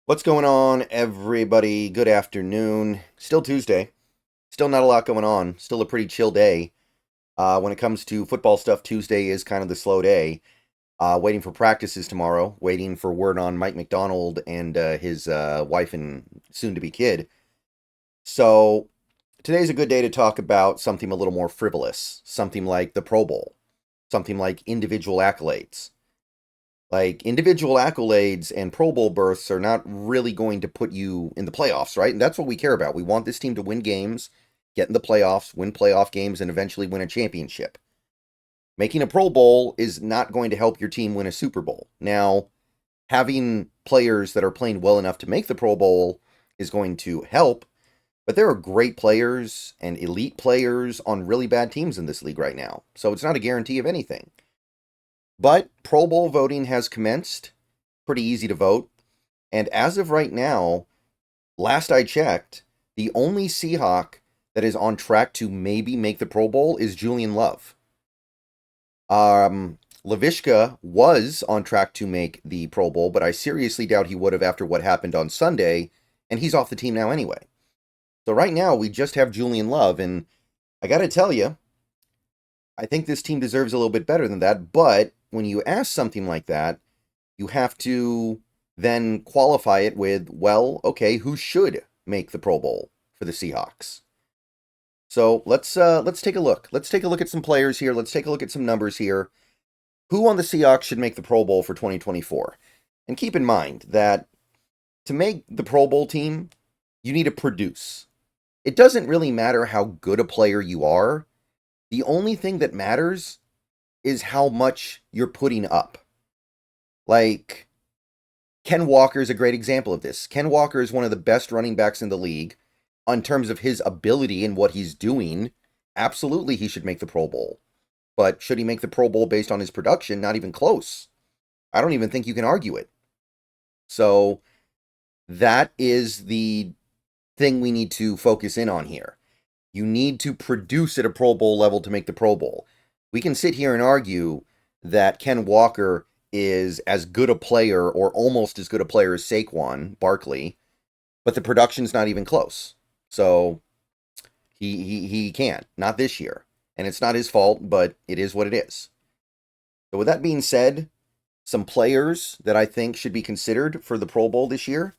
What's going on, everybody? Good afternoon. Still Tuesday. Still not a lot going on. Still a pretty chill day. When it comes to football stuff, Tuesday is kind of the slow day. Waiting for practices tomorrow. Waiting for word on Mike McDonald and his wife and soon-to-be kid. So today's a good day to talk about something a little more frivolous. Something like the Pro Bowl. Something like individual accolades. Like, individual accolades and Pro Bowl berths are not really going to put you in the playoffs, right? And that's what we care about. We want this team to win games, get in the playoffs, win playoff games, and eventually win a championship. Making a Pro Bowl is not going to help your team win a Super Bowl. Now, having players that are playing well enough to make the Pro Bowl is going to help, but there are great players and elite players on really bad teams in this league right now. So it's not a guarantee of anything. But Pro Bowl voting has commenced. Pretty easy to vote. And as of right now, last I checked, the only Seahawk that is on track to maybe make the Pro Bowl is Julian Love. Laviska was on track to make the Pro Bowl, but I seriously doubt he would have after what happened on Sunday, and he's off the team now anyway. So right now, we just have Julian Love, and I gotta tell you, I think this team deserves a little bit better than that, but when you ask something like that, you have to then qualify it with, well, okay, who should make the Pro Bowl for the Seahawks? So let's take a look. Let's take a look at some players here. Let's take a look at some numbers here. Who on the Seahawks should make the Pro Bowl for 2024? And keep in mind that to make the Pro Bowl team, you need to produce. It doesn't really matter how good a player you are. The only thing that matters is how much you're putting up. Like, Ken Walker is a great example of this. Ken Walker is one of the best running backs in the league. In terms of his ability and what he's doing, absolutely he should make the Pro Bowl. But should he make the Pro Bowl based on his production? Not even close. I don't even think you can argue it. So that is the thing we need to focus in on here. You need to produce at a Pro Bowl level to make the Pro Bowl. We can sit here and argue that Ken Walker is as good a player or almost as good a player as Saquon Barkley, but the production's not even close. So he can't. Not this year. And it's not his fault, but it is what it is. So with that being said, some players that I think should be considered for the Pro Bowl this year,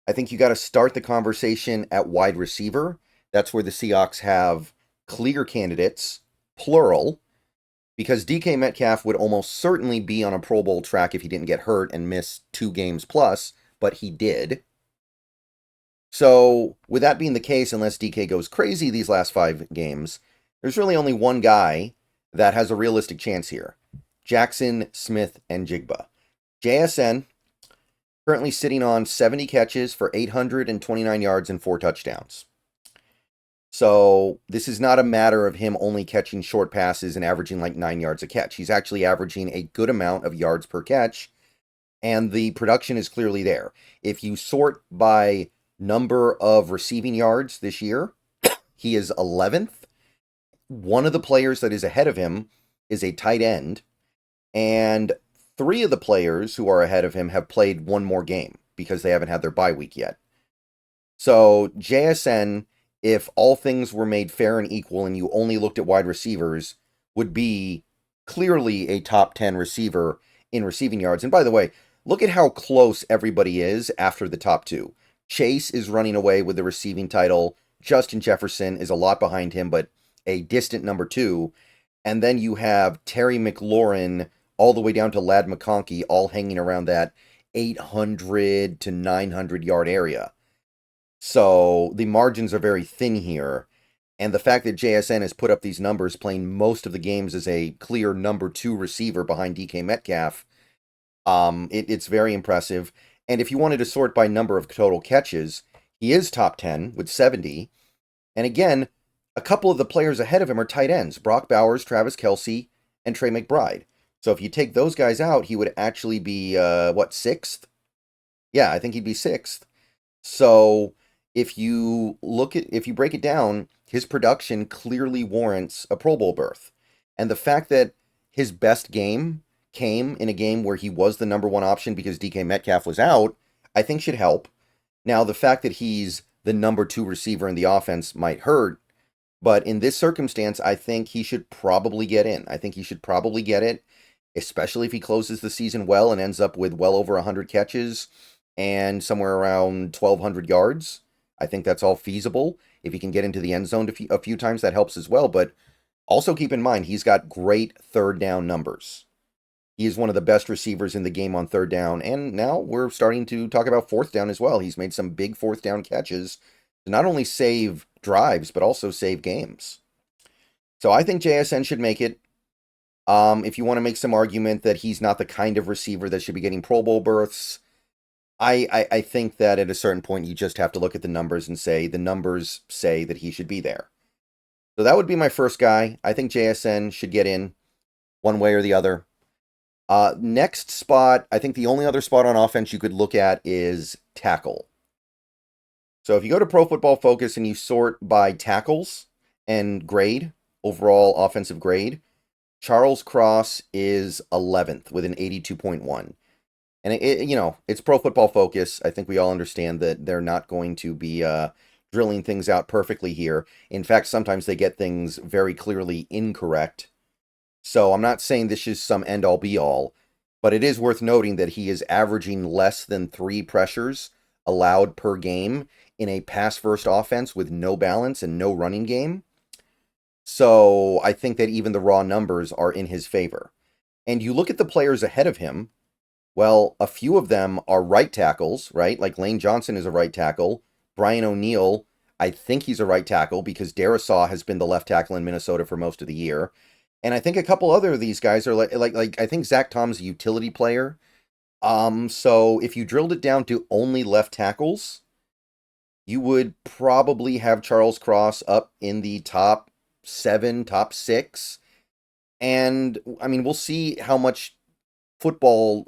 I think you got to start the conversation at wide receiver. That's where the Seahawks have clear candidates, plural, because DK Metcalf would almost certainly be on a Pro Bowl track if he didn't get hurt and miss 2 games plus, but he did. So, with that being the case, unless DK goes crazy these last 5 games, there's really only one guy that has a realistic chance here. Jackson, Smith, and Jigba. JSN, currently sitting on 70 catches for 829 yards and 4 touchdowns. So this is not a matter of him only catching short passes and averaging like 9 yards a catch. He's actually averaging a good amount of yards per catch, and the production is clearly there. If you sort by number of receiving yards this year, he is 11th. One of the players that is ahead of him is a tight end, and 3 of the players who are ahead of him have played one more game because they haven't had their bye week yet. So JSN, if all things were made fair and equal and you only looked at wide receivers, would be clearly a top 10 receiver in receiving yards. And by the way, look at how close everybody is after the top 2. Chase is running away with the receiving title. Justin Jefferson is a lot behind him, but a distant number 2. And then you have Terry McLaurin all the way down to Ladd McConkey, all hanging around that 800 to 900 yard area. So the margins are very thin here. And the fact that JSN has put up these numbers, playing most of the games as a clear number 2 receiver behind DK Metcalf, it's very impressive. And if you wanted to sort by number of total catches, he is top 10 with 70. And again, a couple of the players ahead of him are tight ends: Brock Bowers, Travis Kelce, and Trey McBride. So if you take those guys out, he would actually be, 6th? Yeah, I think he'd be 6th. So if you break it down, his production clearly warrants a Pro Bowl berth. And the fact that his best game came in a game where he was the number 1 option because DK Metcalf was out, I think should help. Now, the fact that he's the number 2 receiver in the offense might hurt, but in this circumstance, I think he should probably get in. I think he should probably get it, especially if he closes the season well and ends up with well over 100 catches and somewhere around 1,200 yards. I think that's all feasible. If he can get into the end zone a few times, that helps as well. But also keep in mind, he's got great third down numbers. He is one of the best receivers in the game on third down. And now we're starting to talk about fourth down as well. He's made some big fourth down catches to not only save drives, but also save games. So I think JSN should make it. If you want to make some argument that he's not the kind of receiver that should be getting Pro Bowl berths, I think that at a certain point you just have to look at the numbers and say the numbers say that he should be there. So that would be my first guy. I think JSN should get in one way or the other. Next spot, I think the only other spot on offense you could look at is tackle. So if you go to Pro Football Focus and you sort by tackles and grade, overall offensive grade, Charles Cross is 11th with an 82.1. And it's Pro Football Focus. I think we all understand that they're not going to be drilling things out perfectly here. In fact, sometimes they get things very clearly incorrect. So I'm not saying this is some end-all be-all, but it is worth noting that he is averaging less than 3 pressures allowed per game in a pass-first offense with no balance and no running game. So I think that even the raw numbers are in his favor. And you look at the players ahead of him, well, a few of them are right tackles, right? Like Lane Johnson is a right tackle. Brian O'Neill, I think he's a right tackle because Darisaw has been the left tackle in Minnesota for most of the year. And I think a couple other of these guys are like I think Zach Tom's a utility player. So if you drilled it down to only left tackles, you would probably have Charles Cross up in the top 7, top 6. And I mean, we'll see how much football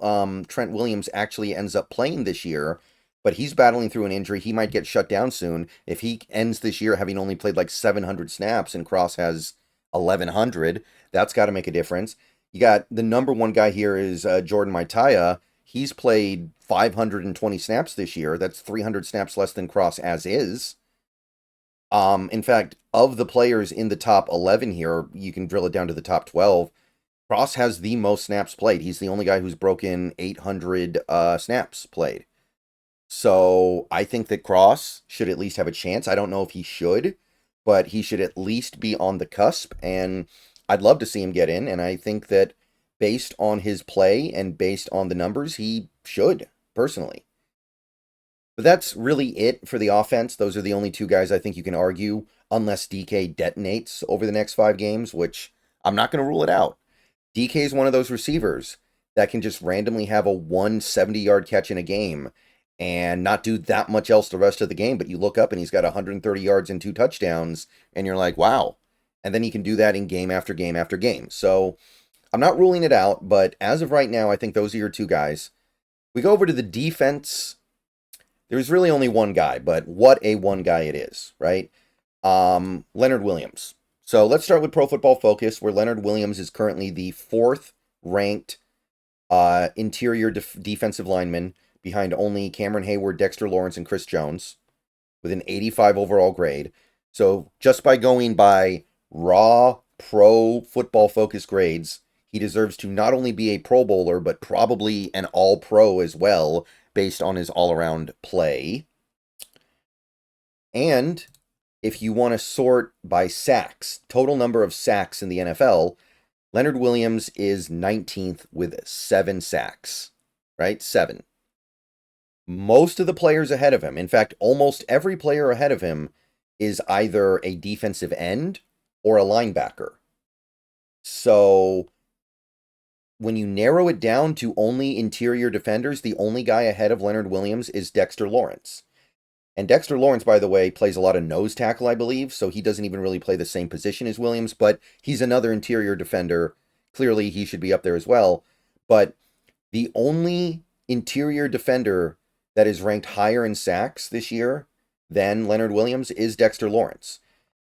Trent Williams actually ends up playing this year. But he's battling through an injury. He might get shut down soon. If he ends this year having only played like 700 snaps and Cross has 1,100, that's got to make a difference. You got the number 1 guy here is Jordan Maitaya. He's played 520 snaps this year. That's 300 snaps less than Cross as is. In fact, of the players in the top 11 here, you can drill it down to the top 12. Cross has the most snaps played. He's the only guy who's broken 800 snaps played. So I think that Cross should at least have a chance. I don't know if he should, but he should at least be on the cusp, and I'd love to see him get in, and I think that based on his play and based on the numbers, he should, personally. But that's really it for the offense. Those are the only 2 guys I think you can argue, unless DK detonates over the next 5 games, which I'm not going to rule it out. DK is one of those receivers that can just randomly have a 170-yard catch in a game and not do that much else the rest of the game, but you look up and he's got 130 yards and 2 touchdowns, and you're like, wow. And then he can do that in game after game after game. So I'm not ruling it out, but as of right now, I think those are your 2 guys. We go over to the defense. There's really only one guy, but what a one guy it is, right? Leonard Williams. So let's start with Pro Football Focus, where Leonard Williams is currently the 4th ranked interior defensive lineman, behind only Cameron Hayward, Dexter Lawrence, and Chris Jones, with an 85 overall grade. So just by going by raw Pro Football Focus grades, he deserves to not only be a Pro Bowler, but probably an All-Pro as well, based on his all-around play. And if you want to sort by sacks, total number of sacks in the NFL, Leonard Williams is 19th with 7 sacks, right? 7. Most of the players ahead of him, in fact, almost every player ahead of him, is either a defensive end or a linebacker. So when you narrow it down to only interior defenders, the only guy ahead of Leonard Williams is Dexter Lawrence. And Dexter Lawrence, by the way, plays a lot of nose tackle, I believe, so he doesn't even really play the same position as Williams, but he's another interior defender. Clearly, he should be up there as well. But the only interior defender that is ranked higher in sacks this year than Leonard Williams is Dexter Lawrence.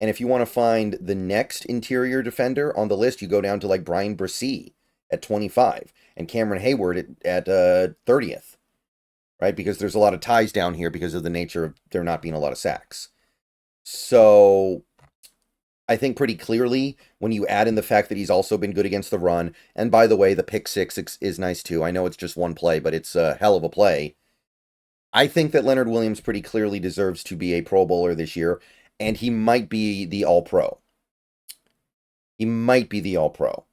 And if you want to find the next interior defender on the list, you go down to like Brian Brissy at 25 and Cameron Hayward at 30th. right? Because there's a lot of ties down here because of the nature of there not being a lot of sacks. So I think pretty clearly when you add in the fact that he's also been good against the run, and by the way, the pick six is nice too. I know it's just one play, but it's a hell of a play. I think that Leonard Williams pretty clearly deserves to be a Pro Bowler this year, and he might be the All-Pro. He might be the All-Pro.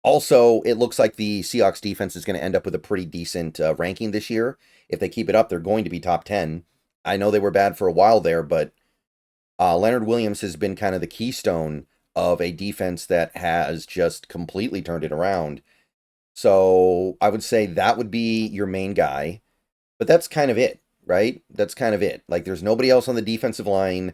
Also, it looks like the Seahawks defense is going to end up with a pretty decent ranking this year. If they keep it up, they're going to be top 10. I know they were bad for a while there, but Leonard Williams has been kind of the keystone of a defense that has just completely turned it around. So I would say that would be your main guy. But that's kind of it, right? That's kind of it. Like, there's nobody else on the defensive line.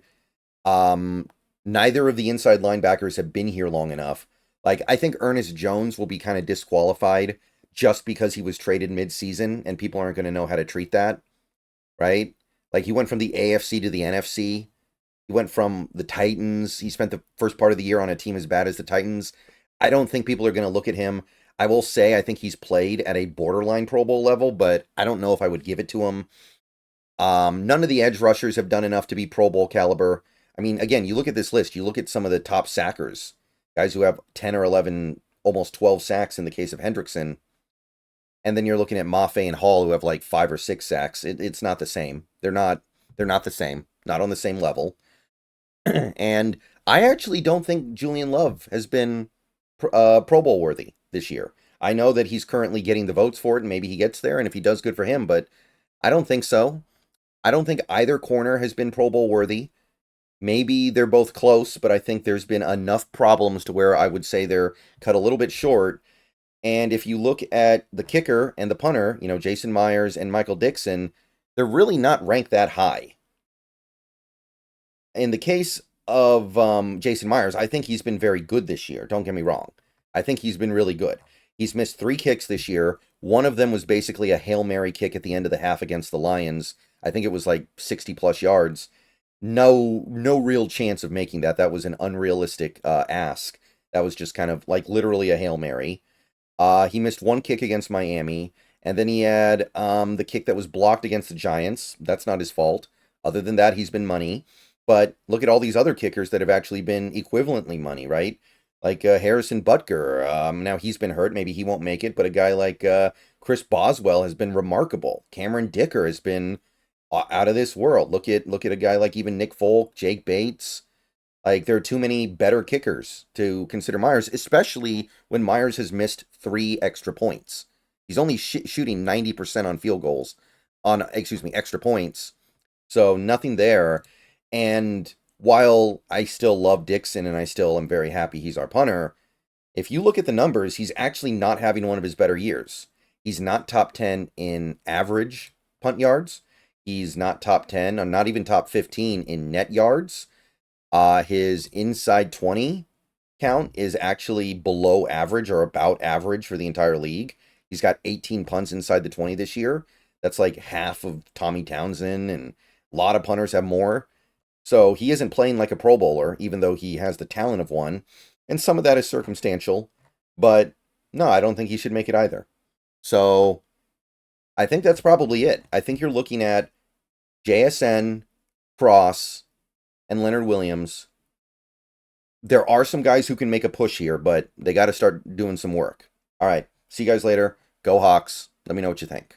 Neither of the inside linebackers have been here long enough. Like, I think Ernest Jones will be kind of disqualified just because he was traded mid-season, and people aren't going to know how to treat that, right? Like, he went from the AFC to the NFC. He went from the Titans. He spent the first part of the year on a team as bad as the Titans. I don't think people are going to look at him. I will say I think he's played at a borderline Pro Bowl level, but I don't know if I would give it to him. None of the edge rushers have done enough to be Pro Bowl caliber. I mean, again, you look at this list, you look at some of the top sackers, guys who have 10 or 11, almost 12 sacks in the case of Hendrickson, and then you're looking at Mafe and Hall who have like 5 or 6 sacks. It's not the same. They're not the same. Not on the same level. And I actually don't think Julian Love has been Pro Bowl worthy this year. I know that he's currently getting the votes for it, and maybe he gets there, and if he does, good for him, but I don't think so. I don't think either corner has been Pro Bowl worthy. Maybe they're both close, but I think there's been enough problems to where I would say they're cut a little bit short. And if you look at the kicker and the punter, Jason Myers and Michael Dixon, they're really not ranked that high. In the case of Jason Myers, I think he's been very good this year. Don't get me wrong. I think he's been really good. He's missed 3 kicks this year. One of them was basically a Hail Mary kick at the end of the half against the Lions. I think it was like 60-plus yards. No real chance of making that. That was an unrealistic ask. That was just kind of like literally a Hail Mary. He missed 1 kick against Miami, and then he had the kick that was blocked against the Giants. That's not his fault. Other than that, he's been money. But look at all these other kickers that have actually been equivalently money, right? Like Harrison Butker. Now he's been hurt. Maybe he won't make it. But a guy like Chris Boswell has been remarkable. Cameron Dicker has been out of this world. Look at a guy like even Nick Folk, Jake Bates. Like, there are too many better kickers to consider Myers, especially when Myers has missed 3 extra points. He's only shooting 90% on field goals, extra points. So nothing there. And while I still love Dixon and I still am very happy he's our punter, if you look at the numbers, he's actually not having one of his better years. He's not top 10 in average punt yards. He's not top 10, or not even top 15 in net yards. His inside 20 count is actually below average or about average for the entire league. He's got 18 punts inside the 20 this year. That's like half of Tommy Townsend, and a lot of punters have more. So he isn't playing like a Pro Bowler, even though he has the talent of one. And some of that is circumstantial. But no, I don't think he should make it either. So I think that's probably it. I think you're looking at JSN, Cross, and Leonard Williams. There are some guys who can make a push here, but they got to start doing some work. All right. See you guys later. Go Hawks. Let me know what you think.